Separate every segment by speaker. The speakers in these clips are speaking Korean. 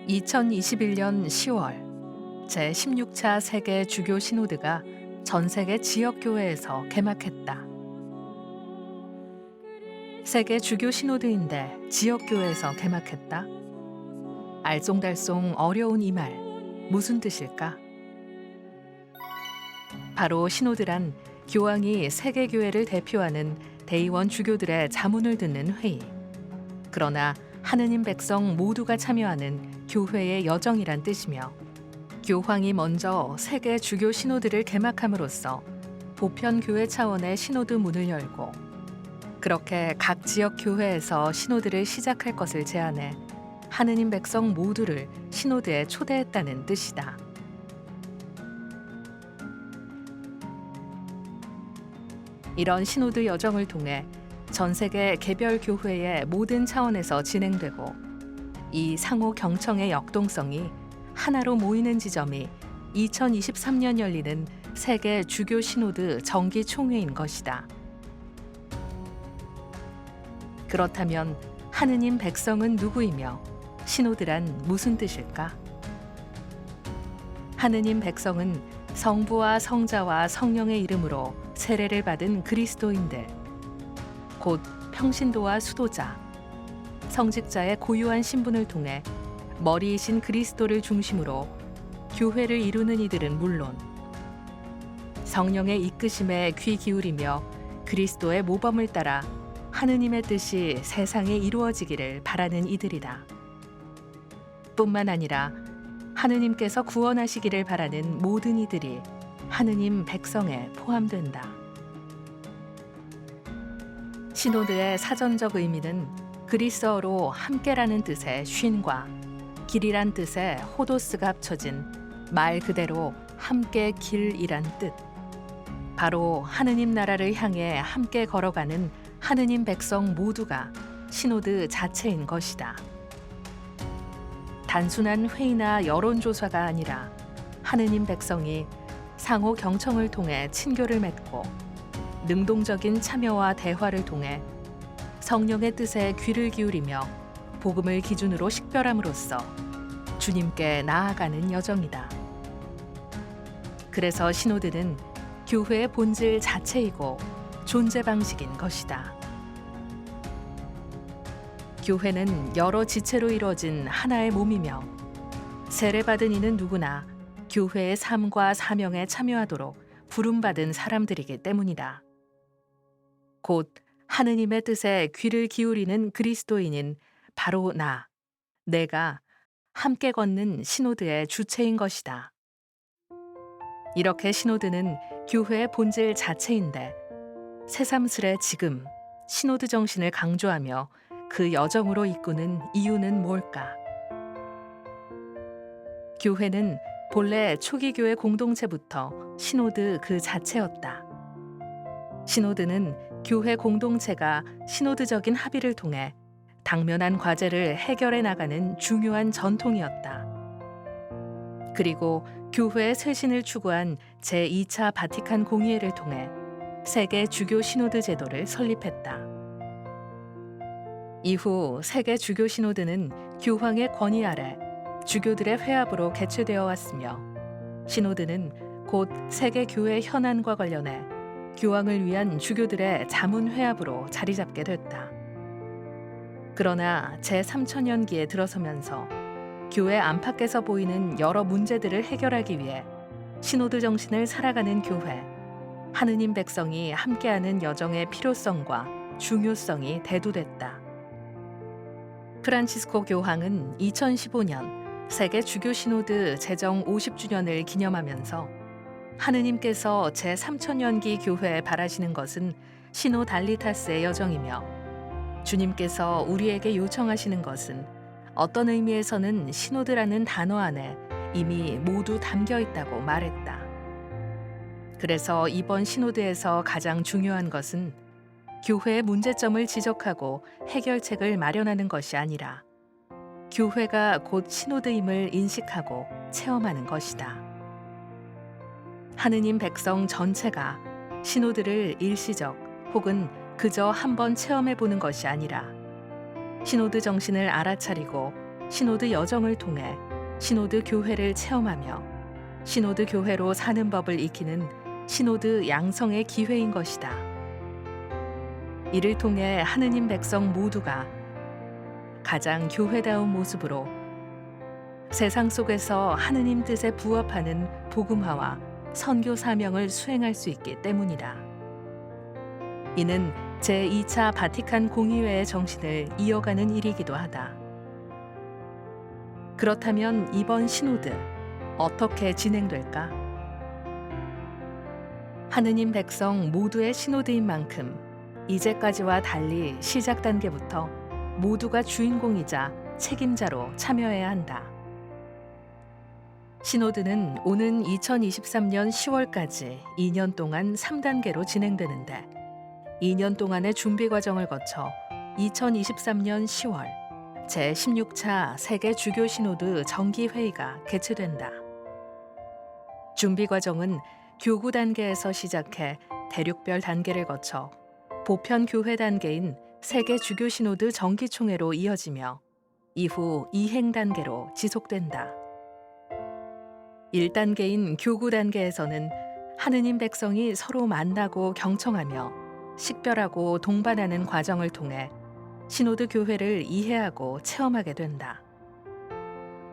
Speaker 1: 2021년 10월 제16차 세계 주교 시노드가 전 세계 지역 교회에서 개막했다. 세계 주교 시노드인데 지역 교회에서 개막했다. 알쏭달쏭 어려운 이 말 무슨 뜻일까? 바로 시노드란 교황이 세계 교회를 대표하는 대의원 주교들의 자문을 듣는 회의. 그러나 하느님 백성 모두가 참여하는 교회의 여정이란 뜻이며, 교황이 먼저 세계 주교 시노드를 개막함으로써 보편 교회 차원의 시노드 문을 열고, 그렇게 각 지역 교회에서 시노드를 시작할 것을 제안해 하느님 백성 모두를 시노드에 초대했다는 뜻이다. 이런 시노드 여정을 통해 전 세계 개별 교회의 모든 차원에서 진행되고, 이 상호 경청의 역동성이 하나로 모이는 지점이 2023년 열리는 세계 주교 시노드 정기 총회인 것이다. 그렇다면 하느님 백성은 누구이며 시노드란 무슨 뜻일까? 하느님 백성은 성부와 성자와 성령의 이름으로 세례를 받은 그리스도인들, 곧 평신도와 수도자, 성직자의 고유한 신분을 통해 머리이신 그리스도를 중심으로 교회를 이루는 이들은 물론, 성령의 이끄심에 귀 기울이며 그리스도의 모범을 따라 하느님의 뜻이 세상에 이루어지기를 바라는 이들이다. 뿐만 아니라 하느님께서 구원하시기를 바라는 모든 이들이 하느님 백성에 포함된다. 시노드의 사전적 의미는 그리스어로 함께라는 뜻의 쉰과 길이란 뜻의 호도스가 합쳐진 말 그대로 함께 길이란 뜻. 바로 하느님 나라를 향해 함께 걸어가는 하느님 백성 모두가 시노드 자체인 것이다. 단순한 회의나 여론조사가 아니라 하느님 백성이 상호 경청을 통해 친교를 맺고, 능동적인 참여와 대화를 통해 성령의 뜻에 귀를 기울이며 복음을 기준으로 식별함으로써 주님께 나아가는 여정이다. 그래서 시노드는 교회의 본질 자체이고 존재 방식인 것이다. 교회는 여러 지체로 이루어진 하나의 몸이며, 세례받은 이는 누구나 교회의 삶과 사명에 참여하도록 부름받은 사람들이기 때문이다. 곧 하느님의 뜻에 귀를 기울이는 그리스도인인 바로 내가 함께 걷는 시노드의 주체인 것이다. 이렇게 시노드는 교회의 본질 자체인데, 새삼스레 지금 시노드 정신을 강조하며 그 여정으로 이끄는 이유는 뭘까? 교회는 본래 초기 교회 공동체부터 시노드 그 자체였다. 시노드는 교회 공동체가 시노드적인 합의를 통해 당면한 과제를 해결해 나가는 중요한 전통이었다. 그리고 교회의 쇄신을 추구한 제2차 바티칸 공의회를 통해 세계 주교 시노드 제도를 설립했다. 이후 세계 주교 시노드는 교황의 권위 아래 주교들의 회합으로 개최되어 왔으며, 시노드는 곧 세계 교회 현안과 관련해 교황을 위한 주교들의 자문 회합으로 자리 잡게 됐다. 그러나 제3천년기에 들어서면서 교회 안팎에서 보이는 여러 문제들을 해결하기 위해 시노드 정신을 살아가는 교회, 하느님 백성이 함께하는 여정의 필요성과 중요성이 대두됐다. 프란치스코 교황은 2015년 세계 주교 시노드 제정 50주년을 기념하면서 하느님께서 제3천년기 교회에 바라시는 것은 시노달리타스의 여정이며, 주님께서 우리에게 요청하시는 것은 어떤 의미에서는 시노드라는 단어 안에 이미 모두 담겨 있다고 말했다. 그래서 이번 시노드에서 가장 중요한 것은 교회의 문제점을 지적하고 해결책을 마련하는 것이 아니라 교회가 곧 시노드임을 인식하고 체험하는 것이다. 하느님 백성 전체가 시노드를 일시적 혹은 그저 한번 체험해 보는 것이 아니라 시노드 정신을 알아차리고 시노드 여정을 통해 시노드 교회를 체험하며 시노드 교회로 사는 법을 익히는 시노드 양성의 기회인 것이다. 이를 통해 하느님 백성 모두가 가장 교회다운 모습으로 세상 속에서 하느님 뜻에 부합하는 복음화와 선교 사명을 수행할 수 있기 때문이다. 이는 제2차 바티칸 공의회의 정신을 이어가는 일이기도 하다. 그렇다면 이번 시노드 어떻게 진행될까? 하느님 백성 모두의 시노드인 만큼 이제까지와 달리 시작 단계부터 모두가 주인공이자 책임자로 참여해야 한다. 시노드는 오는 2023년 10월까지 2년 동안 3단계로 진행되는데 2년 동안의 준비 과정을 거쳐 2023년 10월 제16차 세계 주교 시노드 정기 회의가 개최된다. 준비 과정은 교구 단계에서 시작해 대륙별 단계를 거쳐 보편 교회 단계인 세계 주교 시노드 정기 총회로 이어지며 이후 이행 단계로 지속된다. 1단계인 교구 단계에서는 하느님 백성이 서로 만나고 경청하며 식별하고 동반하는 과정을 통해 시노드 교회를 이해하고 체험하게 된다.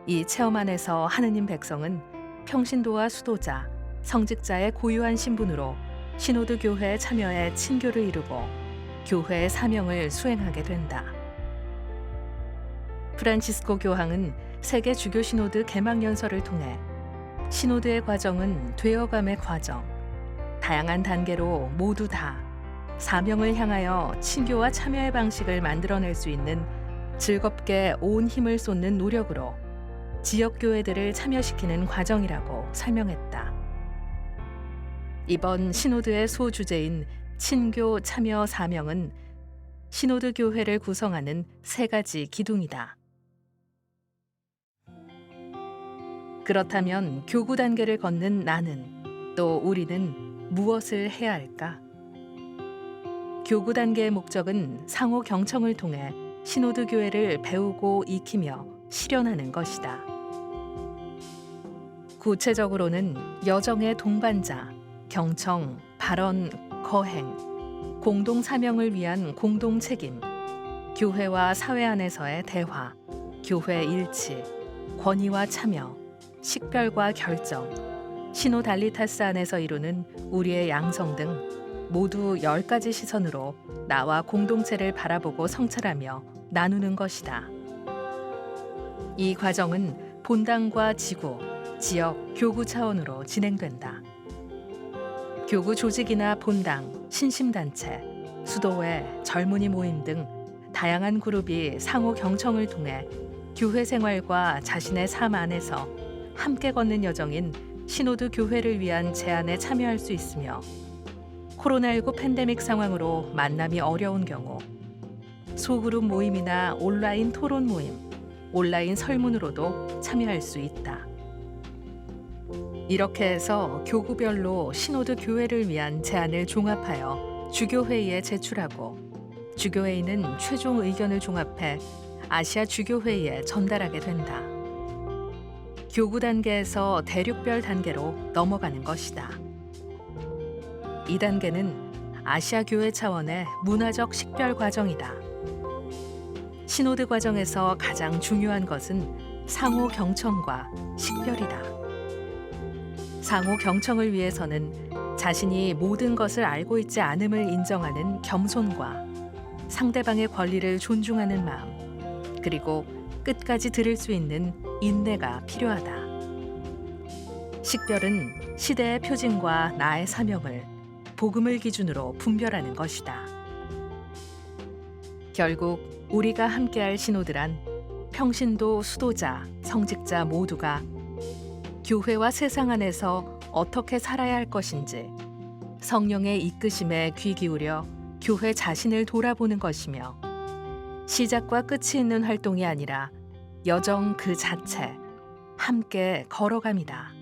Speaker 1: 이 체험 안에서 하느님 백성은 평신도와 수도자, 성직자의 고유한 신분으로 시노드 교회에 참여해 친교를 이루고 교회의 사명을 수행하게 된다. 프란치스코 교황은 세계 주교 시노드 개막 연설을 통해 시노드의 과정은 되어감의 과정, 다양한 단계로 모두 다 사명을 향하여 친교와 참여의 방식을 만들어낼 수 있는 즐겁게 온 힘을 쏟는 노력으로 지역 교회들을 참여시키는 과정이라고 설명했다. 이번 시노드의 소주제인 친교 참여 사명은 시노드 교회를 구성하는 3가지 기둥이다. 그렇다면 교구 단계를 걷는 나는, 또 우리는 무엇을 해야 할까? 교구 단계의 목적은 상호 경청을 통해 시노드 교회를 배우고 익히며 실현하는 것이다. 구체적으로는 여정의 동반자, 경청, 발언, 거행, 공동 사명을 위한 공동 책임, 교회와 사회 안에서의 대화, 교회 일치, 권위와 참여, 식별과 결정, 시노달리타스 안에서 이루는 우리의 양성 등 모두 10가지 시선으로 나와 공동체를 바라보고 성찰하며 나누는 것이다. 이 과정은 본당과 지구, 지역, 교구 차원으로 진행된다. 교구 조직이나 본당, 신심단체, 수도회, 젊은이 모임 등 다양한 그룹이 상호 경청을 통해 교회 생활과 자신의 삶 안에서 함께 걷는 여정인 시노드 교회를 위한 제안에 참여할 수 있으며 코로나19 팬데믹 상황으로 만남이 어려운 경우 소그룹 모임이나 온라인 토론 모임, 온라인 설문으로도 참여할 수 있다. 이렇게 해서 교구별로 시노드 교회를 위한 제안을 종합하여 주교회의에 제출하고 주교회의는 최종 의견을 종합해 아시아 주교회의에 전달하게 된다. 교구 단계에서 대륙별 단계로 넘어가는 것이다. 이 단계는 아시아 교회 차원의 문화적 식별 과정이다. 시노드 과정에서 가장 중요한 것은 상호 경청과 식별이다. 상호 경청을 위해서는 자신이 모든 것을 알고 있지 않음을 인정하는 겸손과 상대방의 권리를 존중하는 마음, 그리고 끝까지 들을 수 있는 인내가 필요하다. 식별은 시대의 표징과 나의 사명을 복음을 기준으로 분별하는 것이다. 결국 우리가 함께할 시노드란 평신도, 수도자, 성직자 모두가 교회와 세상 안에서 어떻게 살아야 할 것인지 성령의 이끄심에 귀 기울여 교회 자신을 돌아보는 것이며 시작과 끝이 있는 활동이 아니라 여정 그 자체, 함께 걸어감이다.